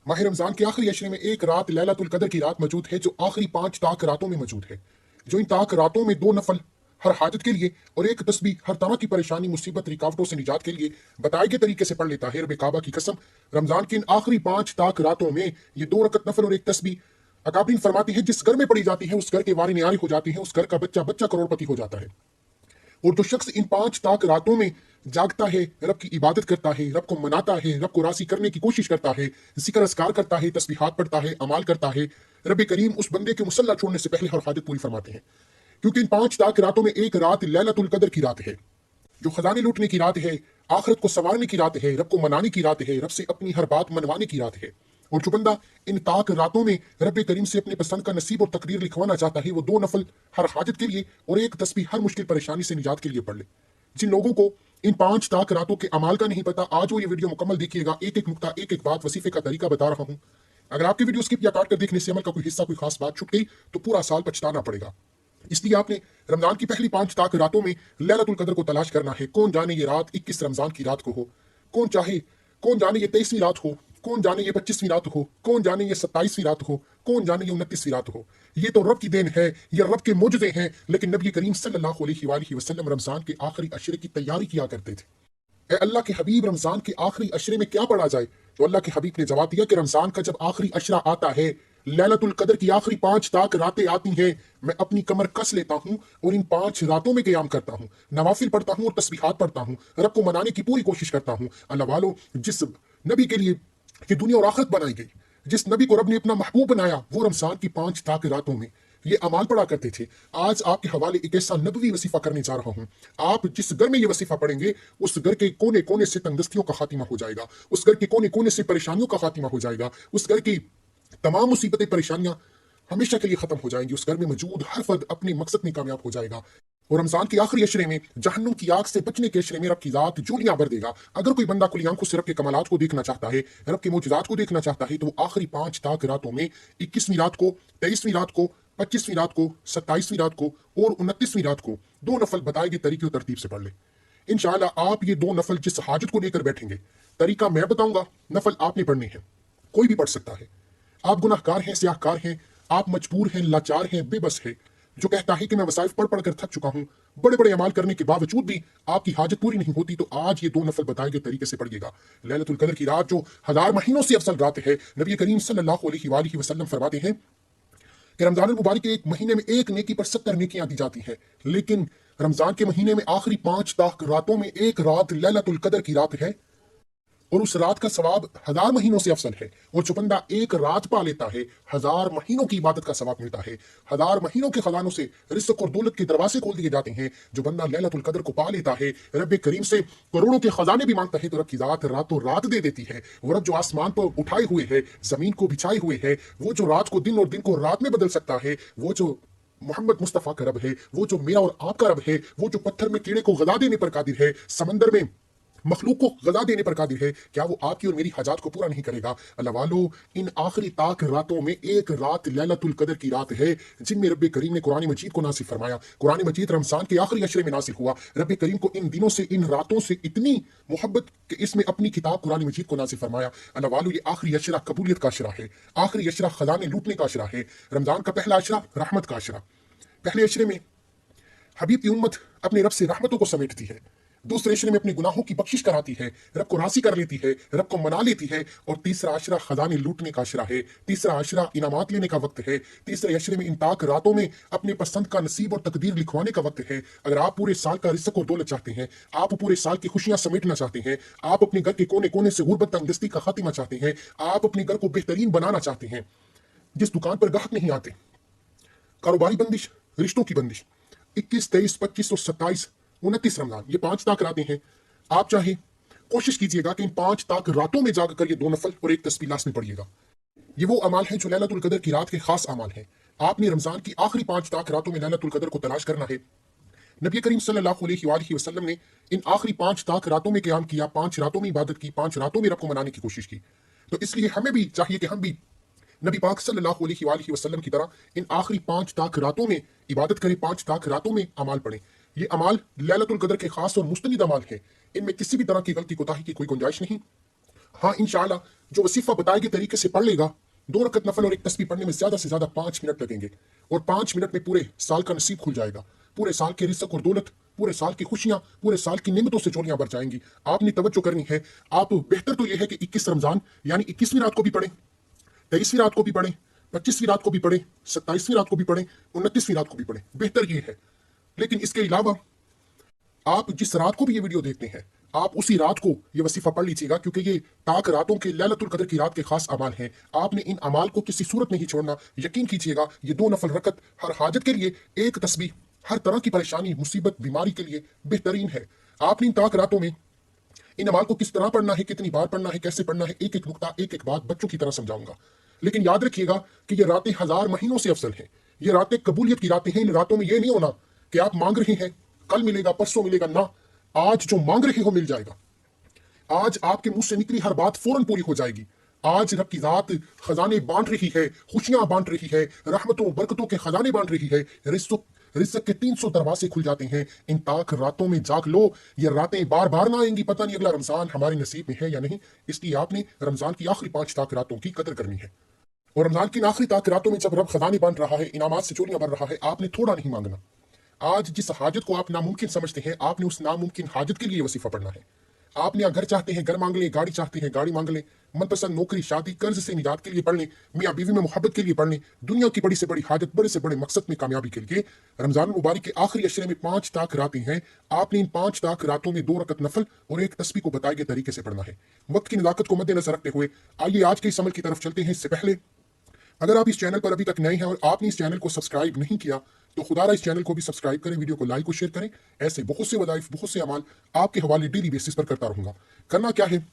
माह रमजान के आखिरी अशरे में एक रात लैलतुल कदर की रात मौजूद है जो आखिरी 5 ताक रातों में मौजूद है। जो इन ताक रातों में 2 नफल हर हाजत के लिए और एक तस्बीह हर तरह की परेशानी मुसीबत रुकावटों से निजात के लिए बताए गए तरीके से पढ़ लेता है। रब काबा की कसम, रमजान की इन आखिरी 5 ताक रातों में ये 2 रकत नफल और एक तस्बीह अकाबरीन फरमाती है जिस घर में पढ़ी जाती है उस घर के वारी न्यारी हो जाती है, उस घर का बच्चा बच्चा करोड़पति हो जाता है। और जो शख्स इन 5 ताक रातों में जागता है, रब की इबादत करता है, रब को मनाता है, रब को राजी करने की कोशिश करता है, जिक्र अस्कार करता है, तस्बीहात पढ़ता है, अमाल करता है, रब करीम उस बंदे के मुसल्ला छोड़ने से पहले हर हाजत पूरी फरमाते हैं। क्योंकि इन 5 ताक रातों में एक रात लैलतुल कदर की रात है, जो खजाने लूटने की रात है, आखिरत को संवारने की रात है, रब को मनाने की रात है, रब से अपनी हर बात मनवाने की रात है। और जो बंदा इन ताक रातों में रब करीम से अपने पसंद का नसीब और तकदीर लिखवाना चाहता है, वो 2 नफल हर हाजत के लिए और एक तस्बीह हर मुश्किल परेशानी से निजात के लिए पढ़ ले। जिन लोगों को इन 5 ताक रातों के अमाल का नहीं पता, आज वो ये वीडियो मुकम्मल देखिएगा। एक एक नुक्ता, एक एक बात, वसीफे का तरीका बता रहा हूं। अगर आपकी वीडियो स्किप या काट कर देखने से अमल का कोई हिस्सा, कोई खास बात छूट गई तो पूरा साल पछताना पड़ेगा। इसलिए आपने रमजान की पहली 5 ताक रातों में लैलतुल कदर को तलाश करना है। कौन जाने ये रात 21 रमजान की रात को हो, कौन जाने ये 23वीं रात हो, कौन जाने ये 25वीं रात हो, कौन जाने ये 27वीं रात हो, कौन जाने ये 29वीं रात हो। ये तो रब की देन है, ये रब के मोजज़े हैं। लेकिन नबी करीम सल्लल्लाहु अलैहि वसल्लम रमजान के आखिरी अशरे की तैयारी किया करते थे। ए अल्लाह के हबीब, रमजान के आखिरी अशरे में क्या पढ़ा जाए? तो अल्लाह के हबीब ने जवाब दिया कि रमजान का जब आखिरी अशरा आता है, लैलतुल कदर की आखिरी 5 ताक रातें आती हैं, मैं अपनी कमर कस लेता हूं और इन 5 रातों में क़याम करता हूं, नवाफिल पढ़ता हूं और तस्बीहात पढ़ता हूं, रब को मनाने की पूरी कोशिश करता हूं। अल्लाह वालों, जिस नबी के लिए ये दुनिया और आखिरत बनाई गई, जिस नबी को रब ने अपना महबूब बनाया, वो रमजान की 5 ताक रातों में ये अमाल पढ़ा करते थे। आज आपके हवाले एक ऐसा नबवी वसीफा करने जा रहा हूं। आप जिस घर में ये वसीफा पढ़ेंगे, उस घर के कोने कोने से तंगदस्तियों का खात्मा हो जाएगा, उस घर के कोने कोने से परेशानियों का खात्मा हो जाएगा, उस घर की तमाम मुसीबतें परेशानियां हमेशा के लिए खत्म हो जाएंगी, उस घर में मौजूद हर फर्द अपने मकसद में कामयाब हो जाएगा। और रमजान के आखिरी अशरे में जहन्नुम की आग से बचने के अशरे में रब की जात जोलियां भर देगा। अगर कोई बंदा खुली आंखों से रब के कमालात को देखना चाहता है, रब के मौजूदात को देखना चाहता है, तो वो आखिरी 5 ताक रातों में 21वीं रात को, 23वीं रात को, 25वीं रात को, 27वीं रात को और 29वीं रात को 2 नफल बताए गए तरीके और तरतीब से पढ़ ले। इंशाअल्लाह आप ये 2 नफल जिस हाजत को लेकर बैठेंगे, तरीका मैं बताऊंगा, नफल आपने पढ़ने हैं, कोई भी पढ़ सकता है। आप गुनाहगार हैं, स्याहकार हैं, आप मजबूर हैं, लाचार हैं, बेबस है, जो कहता है कि मैं वसाइफ पढ़ पढ़ कर थक चुका हूं, बड़े बड़े अमाल करने के बावजूद भी आपकी हाजत पूरी नहीं होती, तो आज ये 2 नफल बताए गए तरीके से पढ़िएगा। लैलतुल कदर की रात जो 1000 महीनों से अफजल रात है, नबी करीम सल्लल्लाहु अलैहि वसल्लम फरमाते हैं कि रमजान मुबारक के एक महीने में एक नेकी पर 70 नेकियां दी जाती हैं, लेकिन रमजान के महीने में आखिरी 5 ताक रातों में एक रात लैलतुल कदर की रात है और उस रात का सवाब 1000 महीनों से अफसल है। और जो बंदा एक रात पा लेता है, 1000 महीनों की इबादत का सवाब मिलता है। 1000 महीनों के खजानों से रिज़्क़ और दौलत के दरवाजे खोल दिए जाते हैं। जो बंदा लैलतुल कदर को पा लेता है, रब करीम से करोड़ों के खजाने भी मांगता है, तो रब की जात रातों रात दे देती है। वो रब जो आसमान पर उठाए हुए है, जमीन को बिछाए हुए है, वो जो रात को दिन और दिन को रात में बदल सकता है, वो जो मोहम्मद मुस्तफ़ा का रब है, वो जो मेरा और आपका रब है, वो जो पत्थर में कीड़े को गदा देने पर कादिर है, समंदर में मखलूक को गजा देने पर कादिर है, क्या वो आपकी और मेरी हाजात को पूरा नहीं करेगा? अल्लाह वालों, इन आखिरी ताक रातों में एक रात लैलतुल कदर की रात है, जिनमें रब करीम ने कुरान मजीद को नासिल फरमाया। कुरान मजीद रमजान के आखिरी अशरे में नासिल हुआ। रब करीम को इन दिनों से, इन रातों से इतनी मोहब्बत कि इसमें अपनी किताब कुरान मजीद को नासिल फरमाया। अल्लाह वालों, ये आखिरी अशरा कबूलियत का अशरा है, आखिरी अशरा खजाने लूटने का अशरा है। रमजान का पहला अशरा रहमत का अशरा। पहले अशरे में हबीब की उम्मत अपने रब से रहमतों को समेटती है, दूसरे अशरे में अपने गुनाहों की बख्शिश कराती है, रब को राजी कर लेती है, रब को मना लेती है। और तीसरा अशरा खजाने लूटने का अशरा है, तीसरा अशरा इनामात लेने का वक्त है। तीसरे अशरे में इन ताक रातों में अपने पसंद का नसीब और तकदीर लिखवाने का वक्त है। अगर आप पूरे साल का रिज़्क़ और दौलत चाहते हैं, आप पूरे साल की खुशियां समेटना चाहते हैं, आप अपने घर के कोने कोने से गुर्बत तंगदस्ती का खात्मा चाहते हैं, आप अपने घर को बेहतरीन बनाना चाहते हैं, जिस दुकान पर ग्राहक नहीं आते, कारोबारी बंदिश, रिश्तों की बंदिश, 21, 23, 25 और 27, 29 रमजान, ये 5 ताक रातें हैं। आप चाहे कोशिश कीजिएगा कि इन 5 ताक रातों में जाकर ये 2 नफल और एक तस्बीह लाज़मी पढ़िएगा। ये वो अमाल है जो लैलतुल कदर की रात के खास अमाल हैं। आपने रमजान की आखिरी 5 ताक रातों में लैलतुल कदर को तलाश करना है। नबी करीम सल्लल्लाहु अलैहि वसल्लम ने इन आखिरी 5 ताक रातों में क़याम किया, 5 रातों में इबादत की, 5 रातों में रब को मनाने की कोशिश की। तो इसलिए हमें भी चाहिए कि हम भी नबी पाक सल्लल्लाहु अलैहि वसल्लम की तरह इन आखिरी 5 ताक रातों में इबादत करें, 5 ताक रातों में अमाल पढ़ें। ये अमाल लैलतुल कदर के खास और मुस्तनिद अमाल हैं। इनमें किसी भी तरह की गलती कोताही की कोई गुंजाइश नहीं। हाँ इंशाल्लाह जो वसीफा बताए गए तरीके से पढ़ लेगा, 2 रकत नफल और एक तस्बीह पढ़ने में ज्यादा से ज्यादा 5 मिनट लगेंगे, और 5 मिनट में पूरे साल का नसीब खुल जाएगा। पूरे साल के रिज़्क़ और दौलत, पूरे साल की खुशियां, पूरे साल की नेमतों से झोलियां भर जाएंगी। आपने तवज्जो करनी है। आप बेहतर तो यह है कि 21 रमजान यानी 21वीं रात को भी पढ़ें, 23वीं रात को भी पढ़ें, 25वीं रात को भी पढ़ें, 27वीं रात को भी पढ़ें, 29वीं रात को भी पढ़ें, बेहतर ये है। लेकिन इसके अलावा आप जिस रात को भी ये वीडियो देखते हैं, आप उसी रात को ये वसीफा पढ़ लीजिएगा, क्योंकि ये ताक रातों के लैलतुल कदर की रात के खास अमाल हैं। आपने इन अमाल को किसी सूरत में ही छोड़ना। यकीन कीजिएगा ये 2 नफल रकत हर हाजत के लिए, एक तस्बीह हर तरह की परेशानी, मुसीबत, बीमारी के लिए बेहतरीन है। आपने इन ताक रातों में इन अमाल को किस तरह पढ़ना है, कितनी बार पढ़ना है, कैसे पढ़ना है, एक एक नुक्ता, एक एक बात बच्चों की तरह समझाऊंगा। लेकिन याद रखिएगा कि ये रातें 1000 महीनों से अफसल हैं। ये रातें कबूलियत की रातें हैं। इन रातों में ये नहीं होना कि आप मांग रहे हैं कल मिलेगा, परसों मिलेगा, ना, आज जो मांग रहे हो मिल जाएगा। आज आपके मुंह से निकली हर बात फौरन पूरी हो जाएगी। आज रब की जात खजाने बांट रही है, खुशियां बांट रही है, रहमतों बरकतों के खजाने बांट रही है। रिज़्क़ के 300 दरवाजे खुल जाते हैं। इन ताक रातों में जाग लो। ये रातें बार बार ना आएंगी, पता नहीं अगला रमजान हमारे नसीब में है या नहीं। इसलिए आपने रमजान की आखिरी 5 ताक रातों की कदर करनी है। और रमजान की आखिरी ताक रातों में जब रब खजाने बांट रहा है, इनामात से चोलियां भर रहा है, आपने थोड़ा नहीं मांगना। आज जिस हाजत को आप नामुमकिन समझते हैं, आपने उस नामुमकिन हाजत के लिए वसीफा पढ़ना है। आपने घर चाहते हैं घर मांग लें, गाड़ी चाहते हैं गाड़ी मांग लें, मनपसंद नौकरी, शादी, कर्ज से निजात के लिए पढ़ लें, मियाँ बीवी में मोहब्बत के लिए पढ़ लें, दुनिया की बड़ी से बड़ी हाजत, बड़े से बड़े मकसद में कामयाबी के लिए। रमजान मुबारक के आखिरी अशरे में 5 ताक रातें हैं। आपने इन 5 ताक रातों में 2 रकत नफल और एक तस्बीह को बताए गए तरीके से पढ़ना है। वक्त की नज़ाकत को मद्देनजर रखते हुए आइए आज के इस अमल की तरफ चलते हैं। इससे पहले अगर आप इस चैनल पर अभी तक नए हैं और आपने इस चैनल को सब्सक्राइब नहीं किया, तो खुदारा इस चैनल को भी सब्सक्राइब करें, वीडियो को लाइक और शेयर करें। ऐसे बहुत से वज़ाइफ, बहुत से अमाल आपके हवाले डेली बेसिस पर करता रहूंगा। करना क्या है,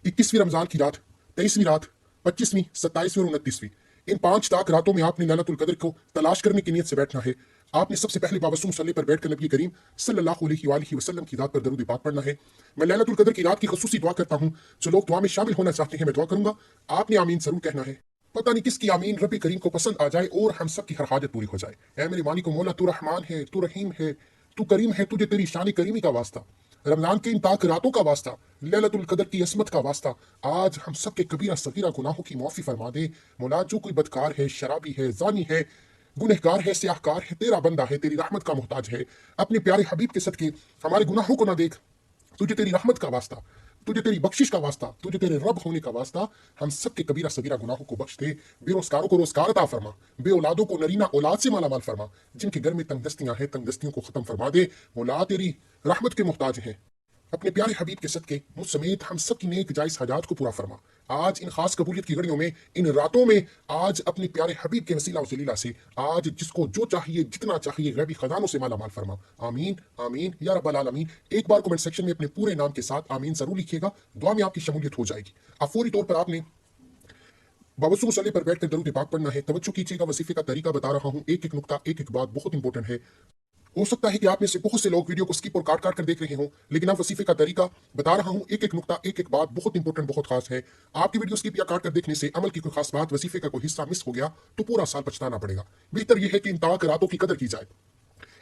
21वीं रमजान की रात, 23वीं रात, 25वीं, 27वीं और 29वीं, इन 5 ताक रातों में आपने लैलतुल कदर को तलाश करने की नीयत से बैठना है। आपने सबसे पहले बाबसू मुसल्ले पर बैठकर नबी करीम सल्लल्लाहु अलैहि वसल्लम की दात पर दरूद पाक पढ़ना है। मैं लैलतुल कदर की रात की खुसूसी दुआ करता हूँ। जो लोग दुआ में शामिल होना चाहते हैं, मैं दुआ करूंगा, आपने आमीन जरूर कहना है। पता नहीं किसकी आमीन रबी करीम को पसंद आ जाए और हम सब की हर हाजत पूरी हो जाए। ऐ मेरे मालिक मौला, तू रहमान है, तू रहीम है, तू करीम है, तुझे तेरी शान करीमी का वास्ता, रमजान के इन ताक रातों का वास्ता, लैलतुल कदर की असमत का वास्ता, आज हम सब के कबीरा सगीरा गुनाहों की माफी फरमा दे। मौला, जो कोई बदकार है, शराबी है, जानी है, गुनहगार है, स्याहकार है, तेरा बंदा है, तेरी रहमत का मोहताज है, अपने प्यारे हबीब के सदके हमारे गुनाहों को ना देख। तुझे तेरी रहमत का वास्ता, तुझे तेरी बख्शिश का वास्ता, तुझे तेरे रब होने का वास्ता, हम सब के कबीरा सगीरा गुनाहों को बख्श दे। बेरोजगारों को रोजगार अता फरमा, बे औलादों को नरीना औलाद से माला माल फरमा, जिनके घर में तंगदस्तियां हैं, तंगदस्तियों को खत्म फरमा दे। मौला, तेरी रहमत के मोहताज हैं। अपने प्यारे हबीब के सदके मुझ समेत हम सब की नेक जायज हाजात को पूरा फरमा। आज इन खास कबूलियत की घड़ियों में, इन रातों में, आज अपने प्यारे हबीब के वसीला वसीला से आज जिसको जो चाहिए, जितना चाहिए, गैबी खजानों से माला माल फरमा। आमीन आमीन या रब्बल आलमीन। एक बार कमेंट सेक्शन में अपने पूरे नाम के साथ आमीन जरूर लिखिएगा, दुआ में आपकी शमूलियत हो जाएगी। अब फौरी तौर पर आपने बाबसू मुसल्ले पर बैठकर दरूद पाक पढ़ना है। तवज्जो कीजिएगा, वजीफे का तरीका बता रहा हूँ, एक एक नुक्ता, एक एक बात बहुत इंपॉर्टेंट है। हो सकता है कि आप में से बहुत से लोग वीडियो को स्किप और काट काट कर देख रहे हों, लेकिन आप वसीफे का तरीका बता रहा हूं, एक एक नुक्ता, एक एक बात बहुत इंपॉर्टेंट, बहुत खास है। आपकी वीडियो स्किप या काट कर देखने से अमल की कोई खास बात, वसीफे का कोई हिस्सा मिस हो गया तो पूरा साल पछताना पड़ेगा। बेहतर यह है कि इन ताक रातों की कदर की जाए।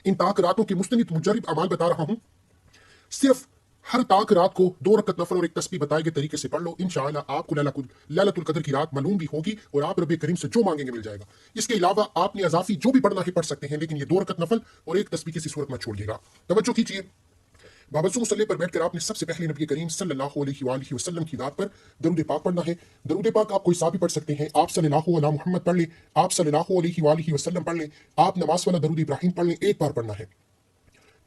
इन ताक रातों के मुस्तनिद मुजर्रिब अमाल बता रहा हूं। सिर्फ हर ताक रात को 2 रकत नफल और एक तस्बीह बताए गए तरीके से पढ़ लो, इंशाअल्लाह आपको लैलतुल कदर की रात मालूम भी होगी और आप रब करीम से जो मांगेंगे मिल जाएगा। इसके अलावा आपने अजाफी जो भी पढ़ना है पढ़ सकते हैं, लेकिन ये 2 रकत नफल और एक तस्बीह किसी सूरत में छोड़िएगा। तवज्जो कीजिए, बाबसू मुसल्ले पर बैठकर आपने सबसे पहले नबी करीम सल्लल्लाहु अलैहि वसल्लम की दात पर दरूद पाक पढ़ना है। दरूद पाक आप कोई सा भी पढ़ सकते हैं। आप सल्लल्लाहु अला मुहम्मद पढ़ लें, आप सल्लल्लाहु अलैहि वसल्लम पढ़ लें, आप नमाज वाला दरूद इब्राहिम पढ़ लें, एक बार पढ़ना है।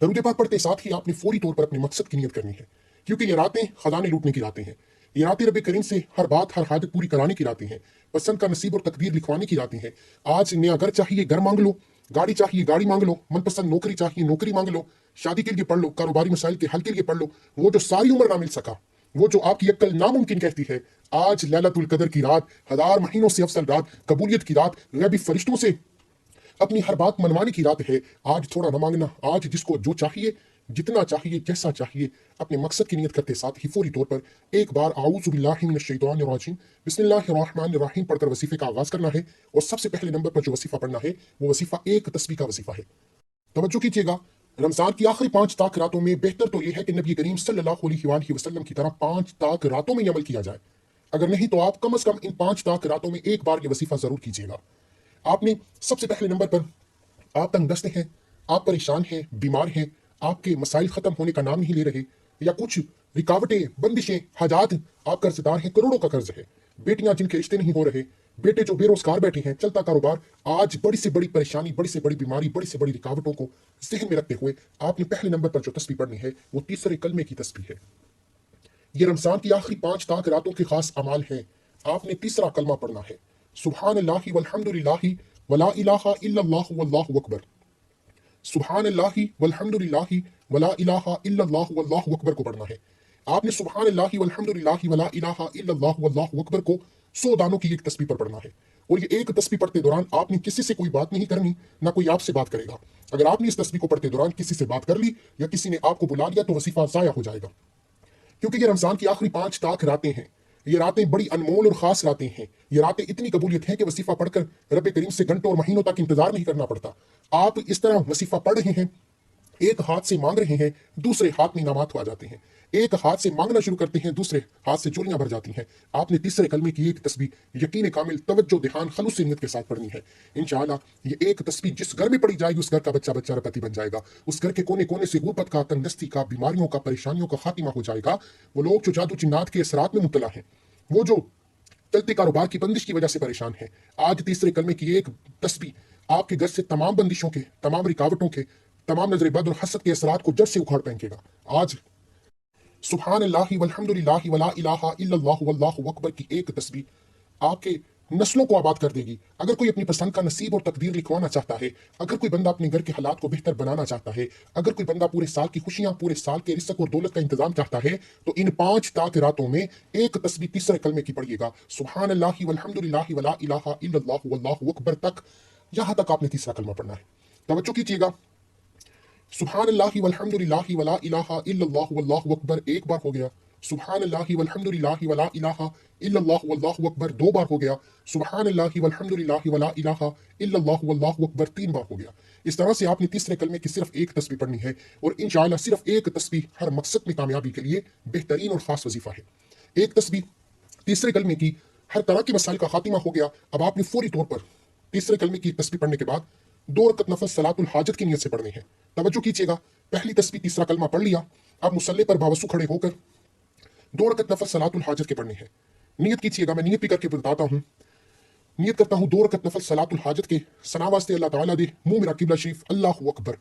दरूद पाक पढ़ते साथ ही आपने फौरी तौर पर अपने मकसद की नियत करनी है, क्योंकि ये रातें खजाने लूटने की रातें हैं। ये रातें रब करीम से हर बात, हर हाजत पूरी कराने की रातें हैं, पसंद का नसीब और तकदीर लिखवाने की रातें हैं। आज नया घर चाहिए, घर मांग लो, गाड़ी चाहिए, गाड़ी मांग लो, मनपसंद नौकरी चाहिए, नौकरी मांग लो, शादी के लिए पढ़ लो, कारोबारी मसाइल के हल के लिए पढ़ लो, वो जो सारी उम्र ना मिल सका, वो जो आपकी अक्ल नामुमकिन कहती है, आज लैलतुल कदर की रात, 1000 महीनों से अफसल रात, कबूलियत की रात, गैबी फरिश्तों से अपनी हर बात मनवाने की रात है। आज थोड़ा न मांगना, आज जिसको जो चाहिए, जितना चाहिए, जैसा चाहिए, अपने मकसद की नियत करते साथ ही फौरी तौर पर एक बार आऊज़ु बिल्लाहि मिनश शैतानिर रजीम बिस्मिल्लाहिर रहमानिर रहीम पढ़कर वसीफे का आगाज करना है। और सबसे पहले नंबर पर जो वसीफा पढ़ना है वो वसीफा एक तस्बीह का वसीफा है। तवज्जो कीजिएगा, रमज़ान की आखिरी 5 ताक रातों में बेहतर तो यह है कि नबी करीम सल्लल्लाहु अलैहि वसल्लम की तरह 5 ताक रातों में अमल किया जाए। अगर नहीं तो आप कम से कम इन 5 ताक रातों में एक बार ये वसीफा ज़रूर कीजिएगा। आपने सबसे पहले नंबर पर, आप तंगदस्त हैं, आप परेशान हैं, बीमार हैं, आपके मसाइल ख़त्म होने का नाम नहीं ले रहे, या कुछ रुकावटें, बंदिशें, हाजात, आप कर्जदार हैं, करोड़ों का कर्ज है, बेटियां जिनके रिश्ते नहीं हो रहे, बेटे जो बेरोजगार बैठे हैं, चलता कारोबार, आज बड़ी से बड़ी परेशानी, बड़ी से बड़ी बीमारी, बड़ी से बड़ी रुकावटों को जहन में रखते हुए आपने पहले नंबर पर जो तस्बीह पढ़नी है वो तीसरे कलमे की तस्बीह है। ये रमज़ान की आखिरी 5 ताक रातों के खास अमाल हैं। आपने तीसरा कलमा पढ़ना है, सुब्हानल्लाहि वल्हम्दुलिल्लाहि वला इलाहा इल्लल्लाहु वल्लाहु अकबर। सुब्हानल्लाहि वल्हम्दुलिल्लाहि वला इलाहा इल्लल्लाहु वल्लाहु अकबर को पढ़ना है। आपने सुब्हानल्लाहि वल्हम्दुलिल्लाहि वला इलाहा इल्लल्लाहु वल्लाहु अकबर को 100 दानों की एक तस्बीह पर पढ़ना है। और ये एक तस्बीह पढ़ते दौरान आपने किसी से कोई बात नहीं करनी, ना कोई आपसे बात करेगा। अगर आपने इस तस्बीह को पढ़ते दौरान किसी से बात कर ली या किसी ने आपको बुला लिया तो वसीफा ज़ाया हो जाएगा। क्योंकि ये रमज़ान की आखिरी 5 ताक रातें हैं। ये रातें बड़ी अनमोल और ख़ास रातें हैं। ये रातें इतनी कबूलियत है कि वसीफ़ा पढ़कर रब करीम से घंटों और महीनों तक इंतजार नहीं करना पड़ता। आप इस तरह वसीफ़ा पढ़ रहे हैं, एक हाथ से मांग रहे हैं, दूसरे हाथ में इनामात आ जाते हैं। एक हाथ से मांगना शुरू करते हैं, दूसरे हाथ से चोलियां भर जाती हैं। आपने तीसरे कलमे की एक तस्बीह यकीन कामिल, तवज्जो, ध्यान, खलूस नियत के साथ पढ़नी है। इंशाअल्लाह ये एक तस्बीह जिस घर में पढ़ी जाएगी उस घर का बच्चा बच्चा रबती बन जाएगा। उस घर के कोने कोने से गुर्बत का, तंगदस्ती का, बीमारियों का, परेशानियों का खात्मा हो जाएगा। वो लोग जो जादू जिन्नात के असरात में मुब्तला हैं, वो जो चलते कारोबार की बंदिश की वजह से परेशान है, आज तीसरे कलमे की एक तस्बीह आपके घर से तमाम बंदिशों के, तमाम रुकावटों के, तमाम नजर बद और हसद के असरात को जड़ से उखाड़ फेंकेगा। आज सुब्हानल्लाहि वल्हम्दुलिल्लाहि वला इलाहा इल्लल्लाहु वल्लाहु अकबर की एक तस्बीह आपके नस्लों को आबाद कर देगी। अगर कोई अपनी पसंद का नसीब और तकदीर लिखवाना चाहता है, अगर कोई बंदा अपने घर के हालात को बेहतर बनाना चाहता है, अगर कोई बंदा पूरे साल की खुशियां, पूरे साल के रिज़्क़ और दौलत का इंतजाम चाहता है, तो इन 5 ताक रातों में एक तस्बीह तीसरे कलमे की पढ़िएगा, सुब्हानल्लाहि वल्हम्दुलिल्लाहि वला इलाहा इल्लल्लाहु वल्लाहु अकबर तक। यहां तक आपने तीसरा कलमा पढ़ना है। तवज्जो कीजिएगा, सुब्हानल्लाहि वल्हम्दुलिल्लाहि वला इलाहा इल्लल्लाहु वल्लाहु अकबर एक बार हो गया। सुब्हानल्लाहि वल्हम्दुलिल्लाहि वला इलाहा इल्लल्लाहु वल्लाहु अकबर 2 बार हो गया। सुब्हानल्लाहि वल्हम्दुलिल्लाहि वला इलाहा इल्लल्लाहु वल्लाहु अकबर 3 बार हो गया। इस तरह से आपने तीसरे कलमे की सिर्फ एक तस्बीह पढ़नी है और इंशाअल्लाह सिर्फ एक तस्बीह हर मकसद में कामयाबी के लिए बेहतरीन और खास वजीफा है। एक तस्बीह तीसरे कलमे की हर तरह के मसाइल का खात्मा हो गया। अब आपने फौरी तौर पर तीसरे कलमे की तस्बीह पढ़ने के बाद 2 रकत नफल सलातुल हाजत की नियत से पढ़ने हैं। तवज्जो कीजिएगा, पहली तस्बीह तीसरा कलमा पढ़ लिया, अब मुसल्ले पर बावसू खड़े होकर 2 रकत नफल सलातुल हाजत के पढ़ने हैं। नियत कीजिएगा, मैं नियत भी करके बताता हूँ। नियत करता हूँ 2 रकत नफल सलातुल हाजत के, सना वास्ते अल्लाह ताला दे, मुंह मेरा किबला शरीफ, अल्लाहु अकबर।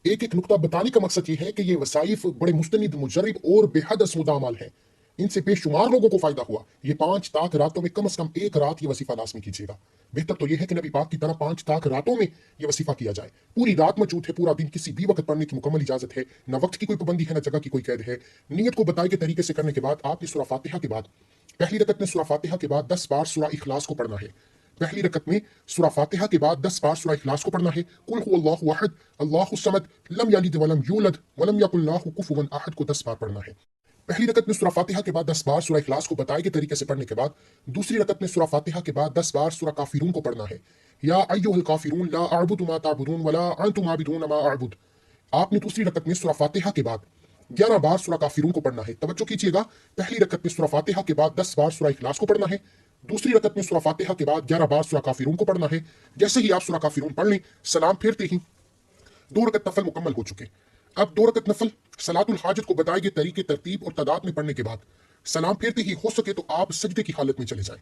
एक एक नुक्ता बताने का मकसद ये है कि ये वसाइफ बड़े मुस्तनिद, मुजर्रिब और बेहद असमुदा अमाल है। इनसे बेशुमार लोगों को फायदा हुआ। ये 5 ताक रातों में कम से कम एक रात ये वसीफा लाजमी कीजिएगा। बेहतर तो यह है कि नबी पाक की तरह 5 ताक रातों में ये वसीफा किया जाए। पूरी रात मौजूद है, पूरा दिन किसी भी वक्त पढ़ने की मुकम्मल इजाजत है, न वक्त की कोई पाबंदी है, न जगह की कोई कैद है। नियत को बताए गए तरीके से करने के बाद आपने सूरा फातिहा के बाद, पहली रकत में सूरा फातिहा के बाद 10 बार सूरा इखलास को पढ़ना है। पहली रकत में सूरा फातिहा के बाद 10 बार सूरा इखलास को पढ़ना है। कुल हुवल्लाहु अहद, अल्लाहु समद, लम यलिद वलम यूलद वलम यकुल लहु कुफुवन अहद को 10 बार पढ़ना है। पहली रकत में सूरा फातिहा के बाद 10 बार सूरा इखलास को बताए गए तरीके से पढ़ने के बाद दूसरी रकत में सूरा फातिहा के बाद 10 बार सूरा काफिरून को पढ़ना है। या अय्युहल काफिरून ला अअबुदु मा तअबुदून वला अंतुम आबिदून मा अअबुद। आपने दूसरी रकत में सूरा फातिहा के बाद 11 बार सूरा काफिरून को पढ़ना है। तवज्जो कीजिएगा, पहली रकत में सूरा फातिहा के बाद 10 बार सूरा इखलास को पढ़ना है। दूसरी रकत में सूरा फातिहा के बाद 11 बार सूरा काफिरून को पढ़ना है। जैसे ही आप सूरा काफिरून पढ़ लें, सलाम फेरते ही 2 रकत नफल मुकम्मल हो चुके। अब 2 रकत नफल सलातुल हाजत को बताए गए तरीके, तरतीब और तादाद में पढ़ने के बाद सलाम फेरते ही हो सके तो आप सजदे की हालत में चले जाएं,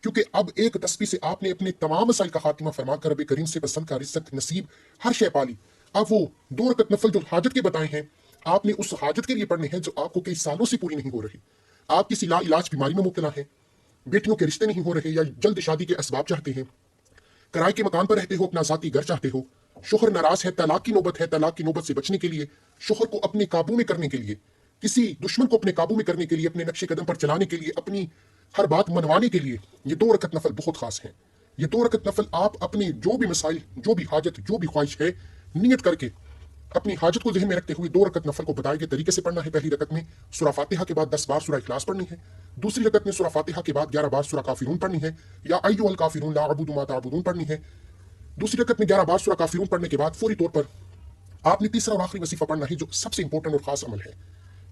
क्योंकि अब एक तस्बीह से आपने अपने तमाम मसाइल का खात्मा फरमा कर रब करीम से पसंद का रिज़्क़, नसीब, हर शय पाली। अब वो 2 रकत नफल जो हाजत के बताए हैं, आपने उस हाजत के लिए पढ़ने हैं जो आपको कई सालों से पूरी नहीं हो रही। आप किसी ला इलाज बीमारी में मुब्तला हैं, बेटियों के रिश्ते नहीं हो रहे, या जल्द शादी के असबाब चाहते हैं, किराए के मकान पर रहते हो, अपना ज़ाती घर चाहते हो, शोहर नाराज है, तलाक की नौबत है, तलाक की नौबत से बचने के लिए, शोहर को अपने काबू में करने के लिए, किसी दुश्मन को अपने काबू में करने के लिए, अपने नक्शे कदम पर चलाने के लिए, अपनी हर बात मनवाने के लिए ये 2 रकत नफल बहुत खास है। ये 2 रकत नफल आप अपने जो भी मसाइल, जो भी हाजत, जो भी ख्वाहिश है, नियत करके अपनी हाजत को ज़हन में रखते हुए 2 रकत नफल को बताए गए तरीके से पढ़ना है। पहली रकत में सूरा फातिहा के बाद 10 बार सूरा इखलास पढ़नी है। दूसरी रकत में सूरा फातिहा के बाद 11 बार सूरा काफिरून पढ़नी है। या अय्युहल काफिरून ला अअबुदु मा तअबुदून पढ़नी है। दूसरी रकत में 11 बार सूरा काफिरून पढ़ने के बाद फौरी तौर पर आपने तीसरा और आखिरी वजीफा पढ़ना है जो सबसे इंपॉर्टेंट और खास अमल है,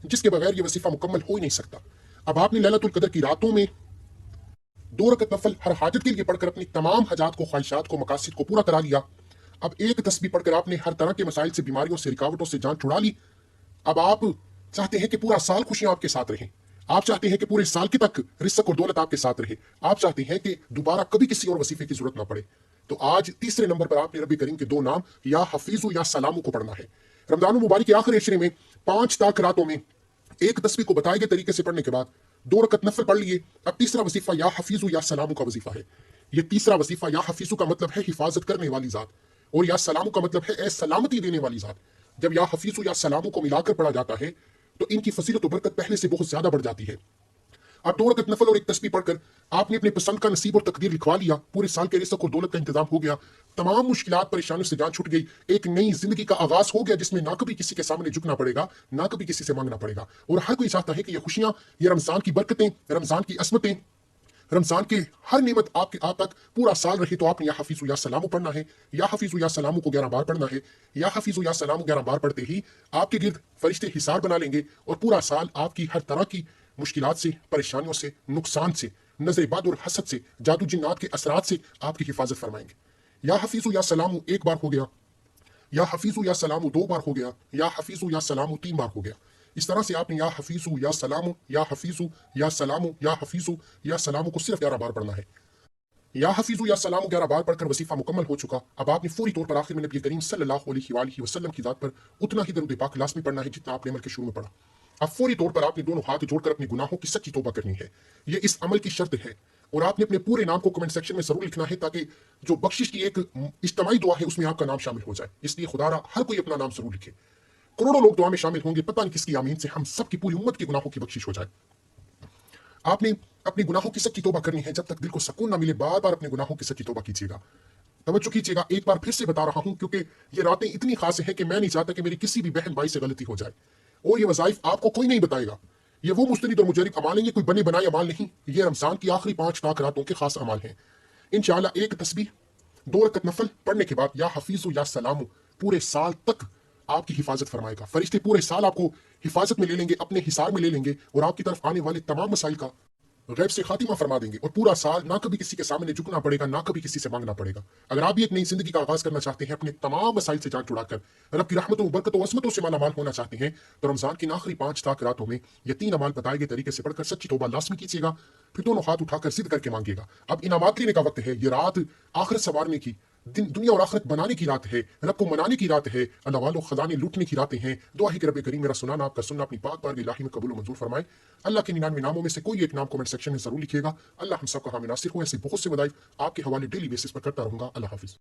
जिसके बगैर ये वजीफा मुकम्मल हो ही नहीं सकता। अब आपने लैलतुल कदर की रातों में 2 रकत नफल हर हाजत के लिए पढ़कर अपनी तमाम हजात को, ख्वाहिशात को, मकासद को पूरा करा लिया। अब एक तस्बीह पढ़कर आपने हर तरह के मसाइल से, बीमारियों से, रुकावटों से जान छुड़ा ली। अब आप चाहते हैं कि पूरा साल खुशियां आपके साथ रहें। आप चाहते हैं कि पूरे साल के तक रिज़्क़ और दौलत आपके साथ रहे। आप चाहते हैं कि दोबारा कभी किसी और वजीफे की जरूरत ना पड़े। तो आज तीसरे नंबर पर आपने रब्बी करीम के 2 नाम या हफीजु या सलामू को पढ़ना है। रमजान मुबारक के आखिरी अशरे में 5 ताक रातों में एक तस्बीह को बताए गए तरीके से पढ़ने के बाद 2 रकत नफल पढ़ लिए। अब तीसरा वजीफा या हफीजु या सलामू का वजीफा है। ये तीसरा वजीफा या हफीजु का मतलब है हिफाजत करने वाली जात, और या सलामू का मतलब है सलामती देने वाली जात। जब या हफीजु या सलामू को मिलाकर पढ़ा जाता है तो इनकी फजीलत और बरकत पहले से बहुत ज्यादा बढ़ जाती है। अब 2 रकत नफल और एक तस्बीह पढ़कर आपने अपने पसंद का नसीब और तकदीर लिखवा लिया। पूरे साल के रिज़्क़ और दौलत का इंतजाम हो गया। तमाम मुश्किलात, परेशानियों से जान छूट गई। एक नई जिंदगी का आगाज हो गया जिसमें ना कभी किसी के सामने झुकना पड़ेगा, ना कभी किसी से मांगना पड़ेगा। और हर कोई चाहता है कि ये खुशियां, ये रमजान की बरकतें, रमजान की असमतें, रमजान के हर नेमत आपके आप तक पूरा साल रही। तो आपने या हफीजु या सलामू पढ़ना है। या हफीजु या सलामू को 11 बार पढ़ना है। या हफीजु या सलामू 11 बार पढ़ते ही आपके गिर्द फरिश्ते हिसार बना लेंगे और पूरा साल आपकी हर तरह की मुश्किलात से, परेशानियों से, नुकसान से, नजर बद और हसद से, जादू जिन्नात के असरात से आपकी हिफाजत फरमाएंगे। या हफीजु या सलामू 1 बार हो गया, या हफीजु या सलामू 2 बार हो गया, या हफीजु या सलामू 3 बार हो गया। इस तरह से आपने या हफीजु या सलामू, या हफीजु या सलामू, या हफीजु या सलामू को सिर्फ 11 बार पढ़ना है। या हफीजु या सलामू 11 बार पढ़कर वजीफा मुकम्मल हो चुका। अब आपने फौरी तौर पर आखिर में नबी करीम सल्लल्लाहु अलैहि वसल्लम की जात पर उतना ही दरूद पाक लाज़मी पढ़ना है जितना आपने अमल के शुरू में पढ़ा। अब फौरी तौर पर आपने दोनों हाथ जोड़कर अपने गुनाहों की सच्ची तौबा करनी है। यह इस अमल की शर्त है। और आपने अपने पूरे नाम को कमेंट सेक्शन में जरूर लिखना है ताकि जो बख्शिश की एक इज्तिमाई दुआ है उसमें आपका नाम शामिल हो जाए। इसलिए खुदारा हर कोई अपना नाम जरूर लिखे। करोड़ों लोग दुआ में शामिल होंगे, पता नहीं किसकी आमीन से हम सब की पूरी उम्मत के गुनाहों की बख्शिश हो जाए। आपने अपने गुनाहों की सच्ची तौबा करनी है। जब तक दिल को सुकून ना मिले बार बार अपने गुनाहों की सच्ची तौबा कीजिएगा। तवज्जो कीजिएगा, एक बार फिर से बता रहा हूं क्योंकि ये रातें इतनी खास हैं कि मैं नहीं चाहता कि मेरी किसी भी बहन भाई से गलती हो जाए। और ये वज़ाइफ आपको कोई नहीं बताएगा। ये वो मुस्तनिद और मुजरिब अमाल हैं, ये कोई बने बनाए अमाल नहीं। ये रमजान की आखिरी 5 ताक रातों के खास अमाल हैं। इंशाअल्लाह एक तस्बीह, 2 रकत नफल पढ़ने के बाद या हफीजु या सलामू पूरे साल तक आपकी हिफाजत फरमाएगा। फरिश्ते पूरे साल आपको हिफाजत में ले लेंगे, अपने हिसार में ले लेंगे और आपकी तरफ आने वाले तमाम मसाइल का गैब से खातिमा फरमा देंगे। और पूरा साल ना कभी किसी के सामने झुकना पड़ेगा, ना कभी किसी से मांगना पड़ेगा। अगर आप भी एक नई जिंदगी का आगाज करना चाहते हैं, अपने तमाम मसाइल से जान छुड़ाकर रब की रहमतों, बरकतों, असमतों से मालामाल होना चाहते हैं, तो रमजान की आखिरी 5 ताक रातों में ये 3 अमाल बताए गए तरीके से पढ़कर सच्ची तौबा लाजमी कीजिएगा। फिर दोनों हाथ उठाकर जिद करके मांगिएगा। अब इनामात लेने का वक्त है। ये रात आखिरत संवारने की, दुनिया और आखिरत बनाने की रात है, रब को मनाने की रात है, अल्लाह वालों खजाने लूटने की रातें हैं। दुआ है कि रब करीम मेरा सुनाना, आपका सुनना अपनी पाक बारगाह इलाही में कबूल और मंजूर फरमाए। अल्लाह के 99 नामों में से कोई एक नाम कमेंट सेक्शन में जरूर लिखिएगा। अल्लाह हम सबका हामी नासिर हो। ऐसे बहुत से वदाइफ आपके हवाले डेली बेसिस पर करता रहूंगा। अल्लाह हाफिज।